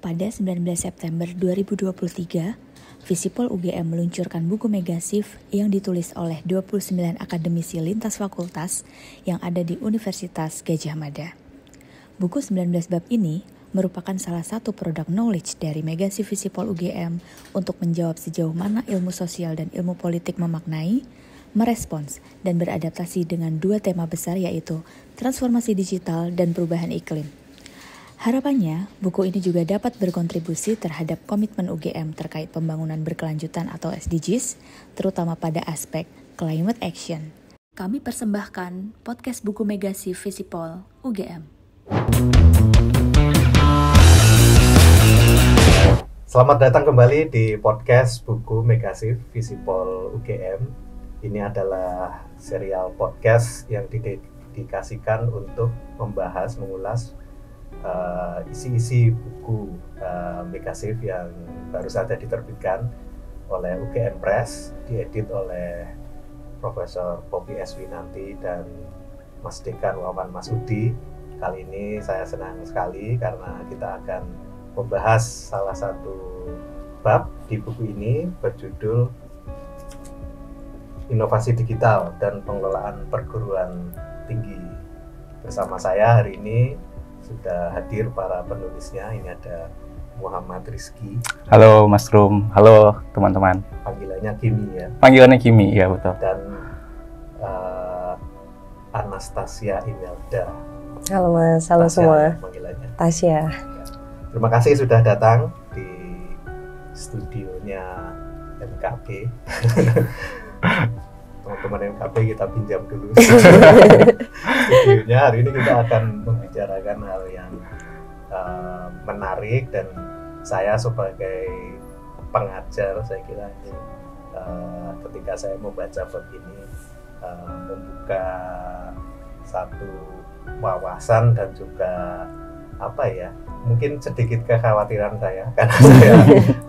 Pada 19 September 2023, Visipol UGM meluncurkan buku Megasif yang ditulis oleh 29 akademisi lintas fakultas yang ada di Universitas Gadjah Mada. Buku 19 bab ini merupakan salah satu produk knowledge dari Megasif Visipol UGM untuk menjawab sejauh mana ilmu sosial dan ilmu politik memaknai, merespons, dan beradaptasi dengan dua tema besar yaitu transformasi digital dan perubahan iklim. Harapannya, buku ini juga dapat berkontribusi terhadap komitmen UGM terkait pembangunan berkelanjutan atau SDGs, terutama pada aspek climate action. Kami persembahkan podcast buku Megasif Visipol UGM. Selamat datang kembali di podcast buku Megasif Visipol UGM. Ini adalah serial podcast yang didedikasikan untuk membahas, mengulas isi-isi buku Megasif yang baru saja diterbitkan oleh UGM Press, diedit oleh Profesor Poppy S. Winanti dan Mas Dekan Wawan Masudi. Kali ini saya senang sekali karena kita akan membahas salah satu bab di buku ini berjudul Inovasi Digital dan Pengelolaan Perguruan Tinggi. Bersama saya hari ini sudah hadir para penulisnya. Ini ada Muhammad Rizky. Halo Mas Rum, halo teman-teman. Panggilannya Kimi ya? Panggilannya Kimi, ya betul. Dan Anastasia Imelda. Halo Mas, halo Tasya, semua. Panggilannya Tasya. Terima kasih sudah datang di studionya MKB. Teman-teman MKB kita pinjam dulu studionya. Hari ini kita akan membicarakan hal yang menarik, dan saya sebagai pengajar, saya kira ini ketika saya membaca bab ini membuka satu wawasan dan juga mungkin sedikit kekhawatiran saya karena saya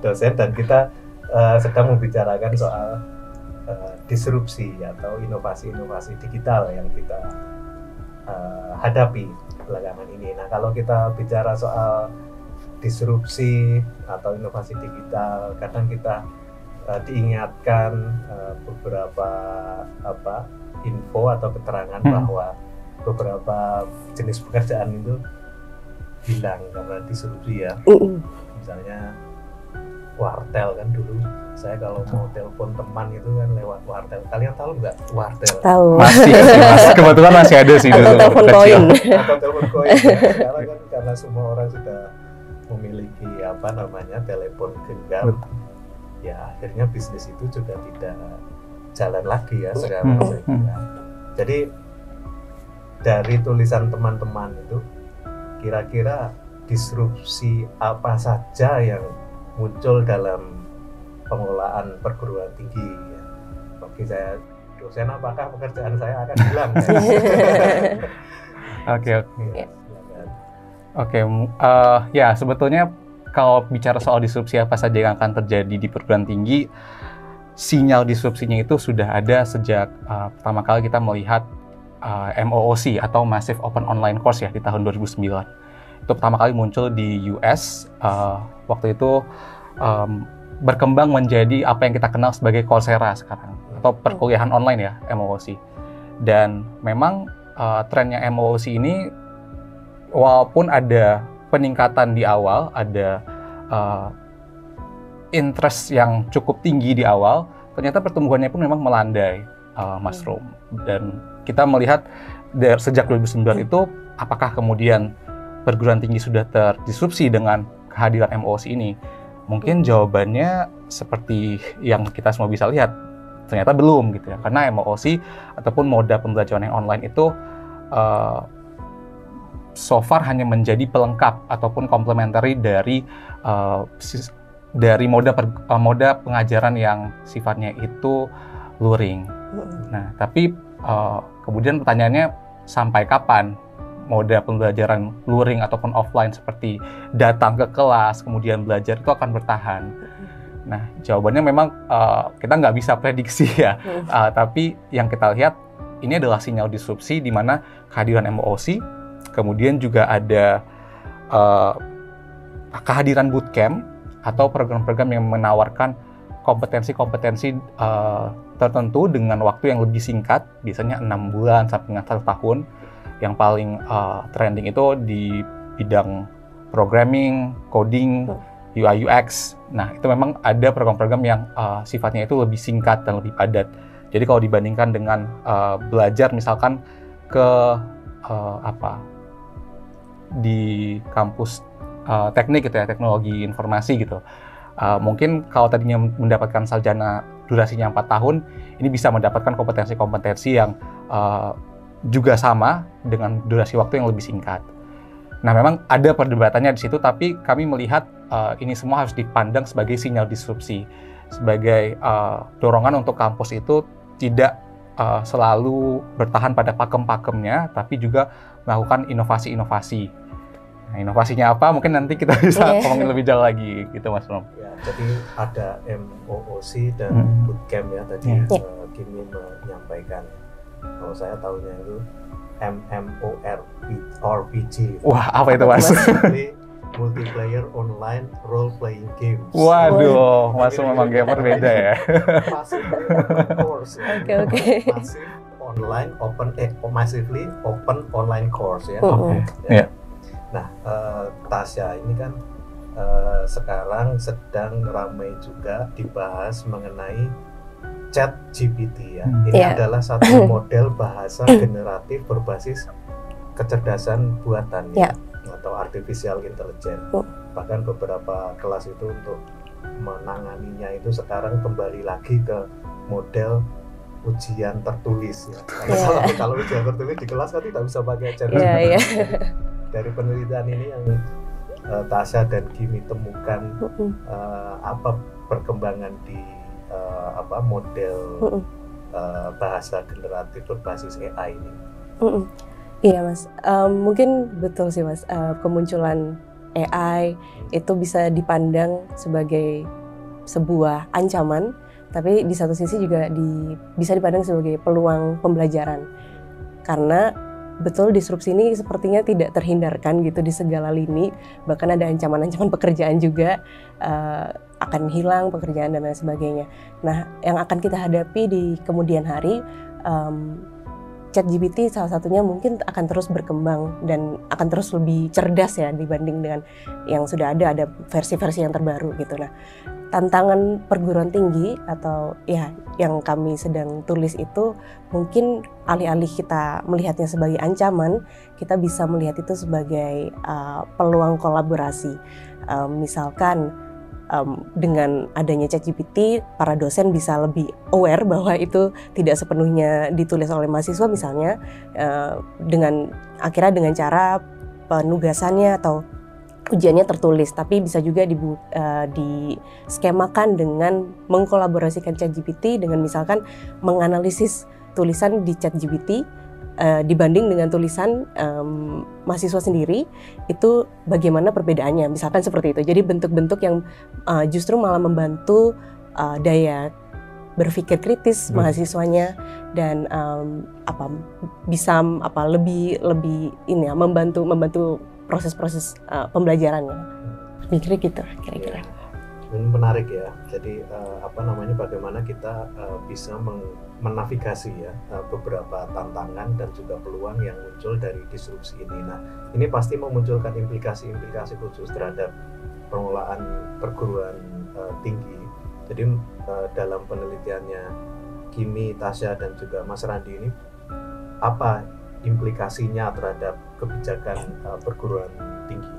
dosen dan kita sedang membicarakan soal disrupsi atau inovasi-inovasi digital yang kita hadapi belakangan ini. Nah, kalau kita bicara soal disrupsi atau inovasi digital, kadang kita diingatkan beberapa info atau keterangan bahwa beberapa jenis pekerjaan itu hilang karena disrupsi ya. Misalnya wartel kan dulu. Saya kalau mau telepon teman itu kan lewat wartel. Kalian tahu nggak wartel? Tahu. Masih, Mas. Kebetulan masih ada sih dulu. Atau telepon koin. Atau telepon koin. Ya. Sekarang kan karena semua orang sudah memiliki telepon genggam. Ya akhirnya bisnis itu juga tidak jalan lagi ya sekarang. Saya kira. Jadi dari tulisan teman-teman itu, kira-kira disrupsi apa saja yang muncul dalam pengelolaan perguruan tinggi ya. Bagi saya dosen, apakah pekerjaan saya akan hilang? Oke. Ya sebetulnya kalau bicara soal disrupsi apa saja yang akan terjadi di perguruan tinggi, sinyal disrupsinya itu sudah ada sejak pertama kali kita melihat MOOC atau Massive Open Online Course ya di tahun 2009. Itu pertama kali muncul di US. Waktu itu berkembang menjadi apa yang kita kenal sebagai Coursera sekarang, atau perkuliahan online ya, MOOC. Dan memang trennya MOOC ini, walaupun ada peningkatan di awal, ada interest yang cukup tinggi di awal, ternyata pertumbuhannya pun memang melandai, Mas Rum. Dan kita melihat sejak 2009 itu, apakah kemudian perguruan tinggi sudah terdisrupsi dengan kehadiran MOOC ini? Mungkin jawabannya seperti yang kita semua bisa lihat, ternyata belum gitu ya. Karena MOOC ataupun moda pembelajaran yang online itu so far hanya menjadi pelengkap ataupun complementary dari moda pengajaran yang sifatnya itu luring. Nah, tapi kemudian pertanyaannya, sampai kapan moda pembelajaran luring ataupun offline seperti datang ke kelas kemudian belajar itu akan bertahan? Nah, jawabannya memang kita nggak bisa prediksi ya. Tapi yang kita lihat ini adalah sinyal disrupsi di mana kehadiran MOOC, kemudian juga ada kehadiran bootcamp atau program-program yang menawarkan kompetensi-kompetensi tertentu dengan waktu yang lebih singkat, biasanya 6 bulan sampai dengan 1 tahun. Yang paling trending itu di bidang programming, coding, UI UX. Nah, itu memang ada program-program yang sifatnya itu lebih singkat dan lebih padat. Jadi kalau dibandingkan dengan belajar misalkan ke di kampus teknik gitu ya, teknologi informasi gitu. Mungkin kalau tadinya mendapatkan sarjana durasinya 4 tahun, ini bisa mendapatkan kompetensi-kompetensi yang juga sama dengan durasi waktu yang lebih singkat. Nah, memang ada perdebatannya di situ, tapi kami melihat ini semua harus dipandang sebagai sinyal disrupsi, sebagai dorongan untuk kampus itu tidak selalu bertahan pada pakem-pakemnya, tapi juga melakukan inovasi-inovasi. Nah, inovasinya apa? Mungkin nanti kita bisa ngomongin lebih jauh lagi, gitu Mas Rom. Ya, jadi ada MOOC dan bootcamp ya tadi Kimi menyampaikan. Kalau saya tahunya itu MMORPG. Wah, apa itu Mas? Multiplayer online role playing games. Waduh, Mas memang gamer beda ya. Massively open course. Oke. Massively open online course ya. Yeah. Nah, Tasya ini kan sekarang sedang ramai juga dibahas mengenai ChatGPT ya. Ini adalah satu model bahasa generatif berbasis kecerdasan buatan ya, atau artificial intelligence. Bahkan beberapa kelas itu untuk menanganinya itu sekarang kembali lagi ke model ujian tertulis ya. Kalau ujian tertulis di kelas kan tidak bisa pakai ChatGPT. Dari penelitian ini yang Tasya dan Kimi temukan, apa perkembangan di model bahasa generatif berbasis AI ini? Iya Mas, mungkin betul sih Mas, kemunculan AI itu bisa dipandang sebagai sebuah ancaman, tapi di satu sisi juga bisa dipandang sebagai peluang pembelajaran. Karena betul disrupsi ini sepertinya tidak terhindarkan gitu di segala lini, bahkan ada ancaman-ancaman pekerjaan juga akan hilang pekerjaan dan lain sebagainya. Nah, yang akan kita hadapi di kemudian hari, ChatGPT salah satunya mungkin akan terus berkembang dan akan terus lebih cerdas ya dibanding dengan yang sudah ada versi-versi yang terbaru gitu. Nah, tantangan perguruan tinggi atau ya yang kami sedang tulis itu mungkin alih-alih kita melihatnya sebagai ancaman, kita bisa melihat itu sebagai peluang kolaborasi. Misalkan dengan adanya ChatGPT, para dosen bisa lebih aware bahwa itu tidak sepenuhnya ditulis oleh mahasiswa misalnya, dengan cara penugasannya atau ujiannya tertulis, tapi bisa juga diskemakan dengan mengkolaborasikan ChatGPT dengan misalkan menganalisis tulisan di ChatGPT dibanding dengan tulisan mahasiswa sendiri, itu bagaimana perbedaannya, misalkan seperti itu. Jadi bentuk-bentuk yang justru malah membantu daya berpikir kritis mahasiswanya dan bisa lebih ini ya, membantu proses-proses pembelajarannya. Mikirnya gitu kira-kira. Ini menarik ya. Jadi bagaimana kita bisa menavigasi ya beberapa tantangan dan juga peluang yang muncul dari disrupsi ini. Nah, ini pasti memunculkan implikasi-implikasi khusus terhadap pengelolaan perguruan tinggi. Jadi dalam penelitiannya Kimi, Tasya dan juga Mas Randi ini, apa implikasinya terhadap kebijakan perguruan tinggi?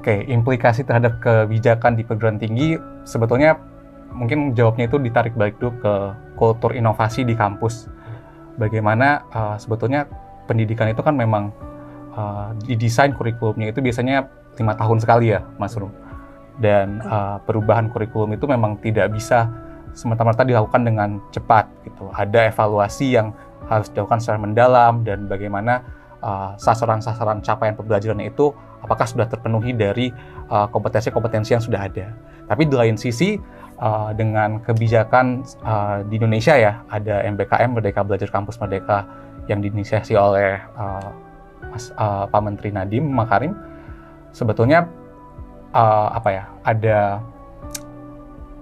Implikasi terhadap kebijakan di perguruan tinggi sebetulnya mungkin jawabnya itu ditarik balik dulu ke kultur inovasi di kampus. Bagaimana sebetulnya pendidikan itu kan memang didesain kurikulumnya itu biasanya 5 tahun sekali ya, Mas Rum. Dan perubahan kurikulum itu memang tidak bisa semata-mata dilakukan dengan cepat gitu. Ada evaluasi yang harus dilakukan secara mendalam dan bagaimana sasaran-sasaran capaian pembelajaran itu apakah sudah terpenuhi dari kompetensi-kompetensi yang sudah ada. Tapi di lain sisi dengan kebijakan di Indonesia ya, ada MBKM, Merdeka Belajar Kampus Merdeka, yang diinisiasi oleh Pak Menteri Nadiem Makarim, sebetulnya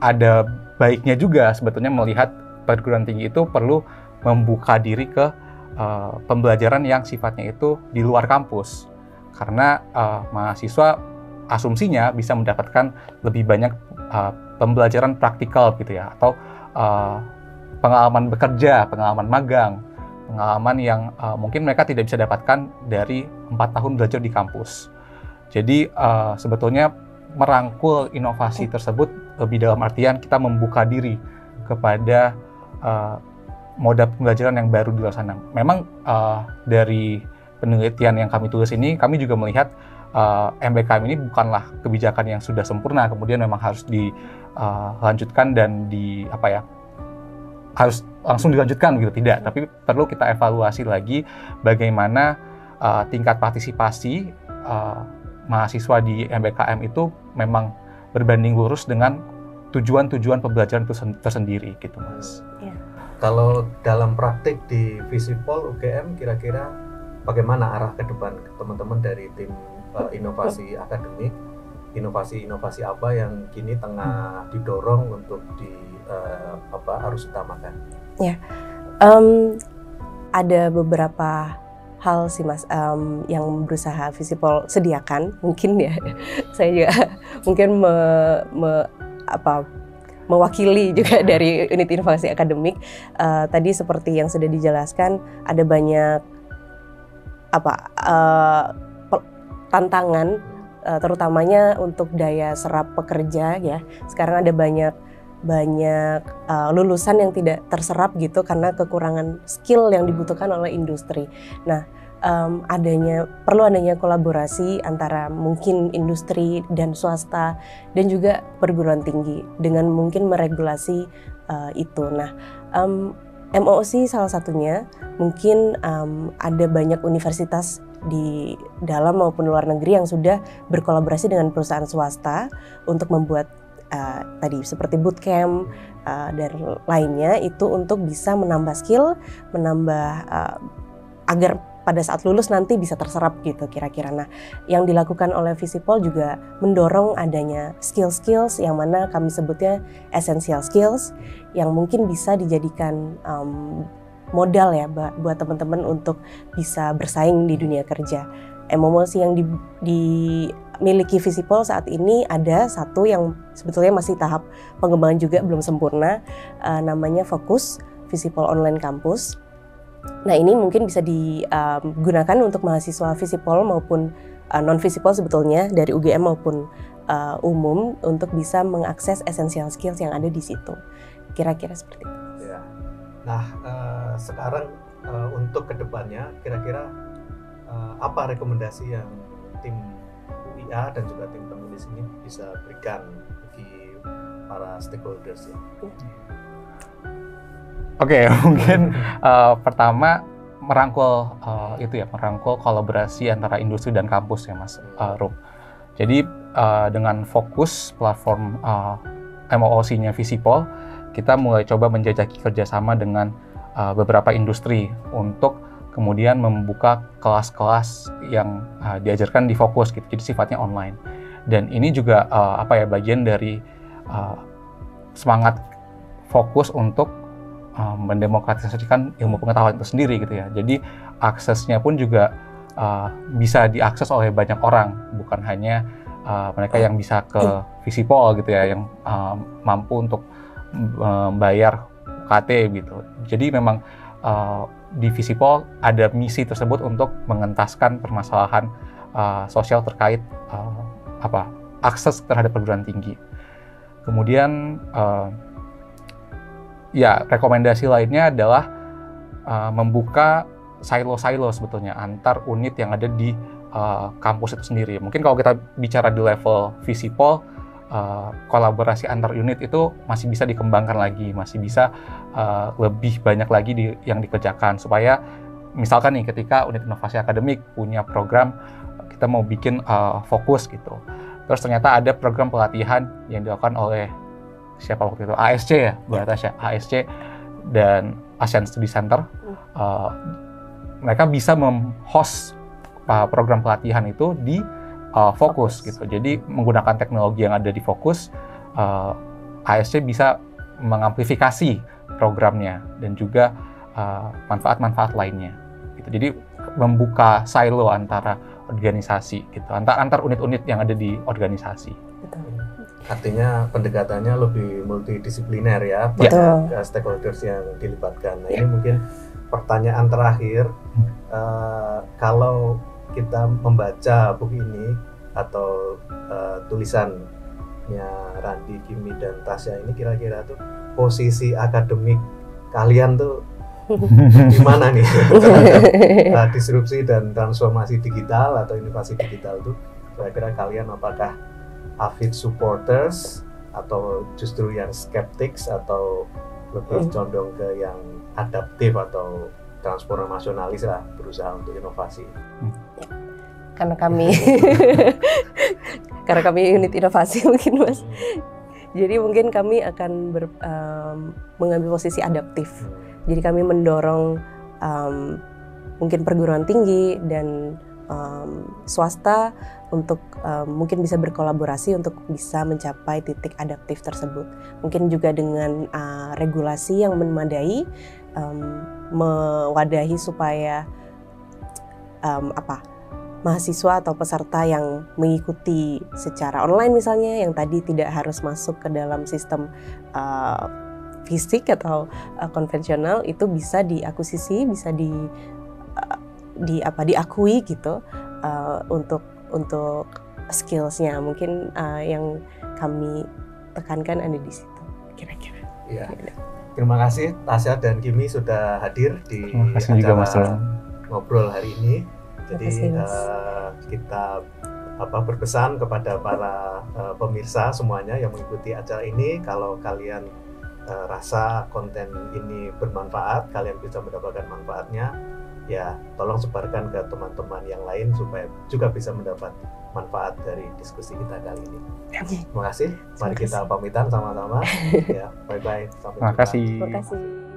ada baiknya juga sebetulnya melihat perguruan tinggi itu perlu membuka diri ke pembelajaran yang sifatnya itu di luar kampus, karena mahasiswa asumsinya bisa mendapatkan lebih banyak pembelajaran praktikal gitu ya, atau pengalaman bekerja, pengalaman magang, pengalaman yang mungkin mereka tidak bisa dapatkan dari 4 tahun belajar di kampus. Jadi sebetulnya merangkul inovasi tersebut lebih dalam artian kita membuka diri kepada moda pembelajaran yang baru di luar sana. Memang dari penelitian yang kami tulis ini, kami juga melihat MBKM ini bukanlah kebijakan yang sudah sempurna, kemudian memang harus dilanjutkan dan harus langsung dilanjutkan gitu, tidak. Tapi perlu kita evaluasi lagi bagaimana tingkat partisipasi mahasiswa di MBKM itu memang berbanding lurus dengan tujuan-tujuan pembelajaran itu tersendiri gitu, Mas. Ya. Kalau dalam praktik di Visipol UGM, kira-kira bagaimana arah ke depan teman-teman dari tim inovasi akademik? Inovasi-inovasi apa yang kini tengah didorong untuk harus utamakan? Ya, ada beberapa hal sih Mas yang berusaha Visipol sediakan, mungkin ya. Saya juga mungkin mewakili juga dari unit inovasi akademik. Tadi seperti yang sudah dijelaskan, ada banyak tantangan, terutamanya untuk daya serap pekerja ya. Sekarang ada banyak lulusan yang tidak terserap gitu karena kekurangan skill yang dibutuhkan oleh industri. Nah, perlu adanya kolaborasi antara mungkin industri dan swasta dan juga perguruan tinggi dengan mungkin meregulasi itu. Nah, MOOC salah satunya, mungkin ada banyak universitas di dalam maupun luar negeri yang sudah berkolaborasi dengan perusahaan swasta untuk membuat tadi seperti bootcamp dan lainnya, itu untuk bisa menambah skill, agar pada saat lulus nanti bisa terserap gitu kira-kira. Nah, yang dilakukan oleh Visipol juga mendorong adanya skills yang mana kami sebutnya essential skills yang mungkin bisa dijadikan modal ya buat teman-teman untuk bisa bersaing di dunia kerja. MOOC yang dimiliki Visipol saat ini ada satu yang sebetulnya masih tahap pengembangan juga, belum sempurna, namanya Fokus Visipol Online Campus. Nah, ini mungkin bisa digunakan untuk mahasiswa Visipol maupun non-Visipol sebetulnya dari UGM maupun umum untuk bisa mengakses essential skills yang ada di situ. Kira-kira seperti itu. Ya. Nah, sekarang untuk kedepannya kira-kira apa rekomendasi yang tim IA dan juga tim penulis ini bisa berikan bagi para stakeholders ya? Oke, mungkin pertama merangkul kolaborasi antara industri dan kampus ya Mas Rum. Jadi dengan fokus platform MOOC-nya Visipol, kita mulai coba menjajaki kerjasama dengan beberapa industri untuk kemudian membuka kelas-kelas yang diajarkan di Fokus gitu, jadi sifatnya online. Dan ini juga bagian dari semangat Fokus untuk mendemokratisasikan ilmu pengetahuan itu sendiri gitu ya. Jadi aksesnya pun juga bisa diakses oleh banyak orang, bukan hanya mereka yang bisa ke Visipol gitu ya, yang mampu untuk membayar UKT gitu. Jadi memang di Visipol ada misi tersebut untuk mengentaskan permasalahan sosial terkait akses terhadap perguruan tinggi. Kemudian rekomendasi lainnya adalah membuka silo-silo sebetulnya antar unit yang ada di kampus itu sendiri. Mungkin kalau kita bicara di level Visipol, kolaborasi antar unit itu masih bisa dikembangkan lagi, masih bisa lebih banyak lagi yang dikerjakan, supaya misalkan nih ketika unit inovasi akademik punya program, kita mau bikin Fokus gitu, terus ternyata ada program pelatihan yang dilakukan oleh siapa waktu itu, ASC ya, Bu Natasha, ASC dan Asian Study Center, mereka bisa mem-host program pelatihan itu di fokus gitu. Jadi menggunakan teknologi yang ada di fokus, ASC bisa mengamplifikasi programnya dan juga manfaat-manfaat lainnya. Gitu. Jadi membuka silo antara organisasi, gitu, antar unit-unit yang ada di organisasi. Betul. Artinya pendekatannya lebih multidisipliner ya, banyak stakeholders yang dilibatkan. Nah ini mungkin pertanyaan terakhir, kalau kita membaca buku ini atau tulisannya Randi, Kimi, dan Tasya ini, kira-kira tuh posisi akademik kalian tuh di mana nih terhadap disrupsi dan transformasi digital atau inovasi digital tuh, kira-kira kalian apakah avid supporters atau justru yang skeptics atau lebih condong ke yang adaptif atau transformasionalis lah, berusaha untuk inovasi? Karena kami unit inovasi mungkin Mas. Jadi mungkin kami akan mengambil posisi adaptif. Jadi kami mendorong mungkin perguruan tinggi dan swasta untuk mungkin bisa berkolaborasi untuk bisa mencapai titik adaptif tersebut. Mungkin juga dengan regulasi yang memadai, mewadahi supaya mahasiswa atau peserta yang mengikuti secara online misalnya, yang tadi tidak harus masuk ke dalam sistem fisik atau konvensional, itu bisa diakuisisi, bisa diakui gitu, untuk skillsnya. Mungkin yang kami tekankan ada di situ kira-kira. Ya. Terima kasih Tasya dan Kimi sudah hadir di acara ngobrol hari ini. Jadi kita berpesan kepada para pemirsa semuanya yang mengikuti acara ini, kalau kalian rasa konten ini bermanfaat, kalian bisa mendapatkan manfaatnya, ya tolong sebarkan ke teman-teman yang lain supaya juga bisa mendapat manfaat dari diskusi kita kali ini. Terima kasih. Mari kita pamitan sama-sama. Ya, bye-bye. Sampai jumpa. Terima kasih. Terima kasih.